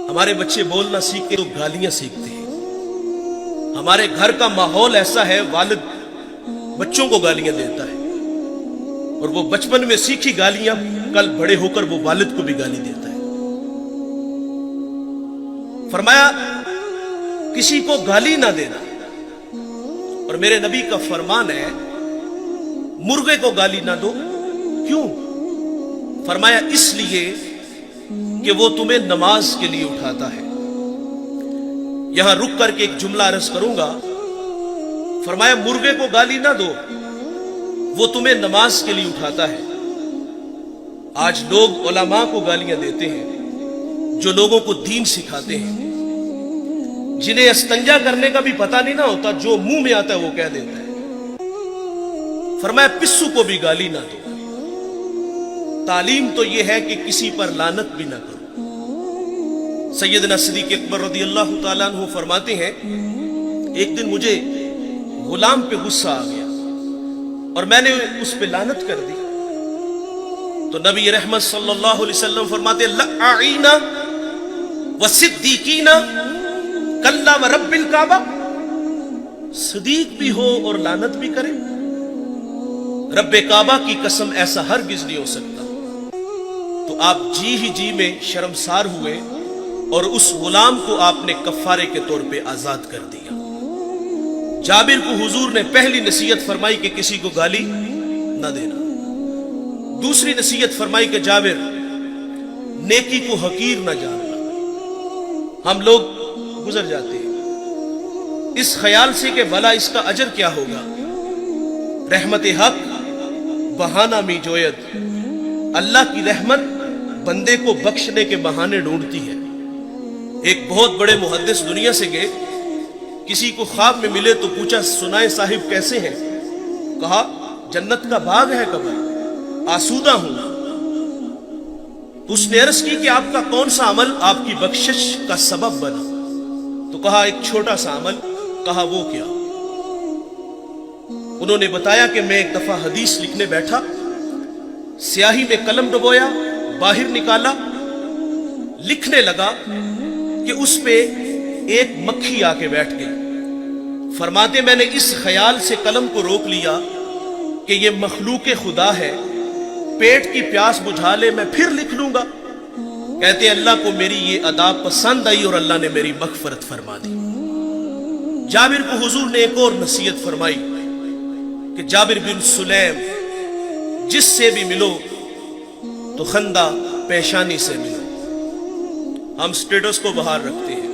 ہمارے بچے بولنا سیکھتے تو گالیاں سیکھتے ہیں. ہمارے گھر کا ماحول ایسا ہے، والد بچوں کو گالیاں دیتا ہے، اور وہ بچپن میں سیکھی گالیاں کل بڑے ہو کر وہ والد کو بھی گالی دیتا ہے. فرمایا کسی کو گالی نہ دینا. اور میرے نبی کا فرمان ہے مرغے کو گالی نہ دو. کیوں؟ فرمایا اس لیے کہ وہ تمہیں نماز کے لیے اٹھاتا ہے. یہاں رک کر کے ایک جملہ عرض کروں گا. فرمایا مرغے کو گالی نہ دو، وہ تمہیں نماز کے لیے اٹھاتا ہے. آج لوگ علماء کو گالیاں دیتے ہیں جو لوگوں کو دین سکھاتے ہیں، جنہیں استنجا کرنے کا بھی پتہ نہیں نہ ہوتا، جو منہ میں آتا ہے وہ کہہ دیتا ہے. فرمایا پسو کو بھی گالی نہ دو. تعلیم تو یہ ہے کہ کسی پر لعنت بھی نہ کرو. سیدنا صدیق اکبر رضی اللہ تعالیٰ عنہ فرماتے ہیں ایک دن مجھے غلام پہ غصہ آ گیا اور میں نے اس پہ لعنت کر دی. تو نبی رحمت صلی اللہ علیہ وسلم فرماتے لعینا وصدیقینا کلا ورب الکعبہ. صدیق بھی ہو اور لعنت بھی کرے، رب کعبہ کی قسم ایسا ہرگز نہیں ہو سکتا. تو آپ جی ہی جی میں شرمسار ہوئے اور اس غلام کو آپ نے کفارے کے طور پہ آزاد کر دیا. جابر کو حضور نے پہلی نصیحت فرمائی کہ کسی کو گالی نہ دینا. دوسری نصیحت فرمائی کہ جابر نیکی کو حقیر نہ جاننا. ہم لوگ گزر جاتے ہیں اس خیال سے کہ بھلا اس کا اجر کیا ہوگا. رحمت حق بہانہ می جوید. اللہ کی رحمت بندے کو بخشنے کے بہانے ڈھونڈتی ہے. ایک بہت بڑے محدث دنیا سے گئے، کسی کو خواب میں ملے تو پوچھا سنائے صاحب کیسے ہیں؟ کہا جنت کا باغ ہے قبر، آسودہ ہوں. اس نے عرض کی کہ آپ کا کون سا عمل آپ کی بخشش کا سبب بنا؟ تو کہا ایک چھوٹا سا عمل. کہا وہ کیا؟ انہوں نے بتایا کہ میں ایک دفعہ حدیث لکھنے بیٹھا، سیاہی میں قلم ڈبویا، باہر نکالا، لکھنے لگا کہ اس پہ ایک مکھی آ کے بیٹھ گئی. فرماتے میں نے اس خیال سے قلم کو روک لیا کہ یہ مخلوق خدا ہے، پیٹ کی پیاس بجھا لے میں پھر لکھ لوں گا. کہتے اللہ کو میری یہ ادا پسند آئی اور اللہ نے میری مغفرت فرما دی. جابر کو حضور نے ایک اور نصیحت فرمائی کہ جابر بن سلیم جس سے بھی ملو تو خندہ پیشانی سے ملو. ہم سٹیٹس کو باہر رکھتے ہیں،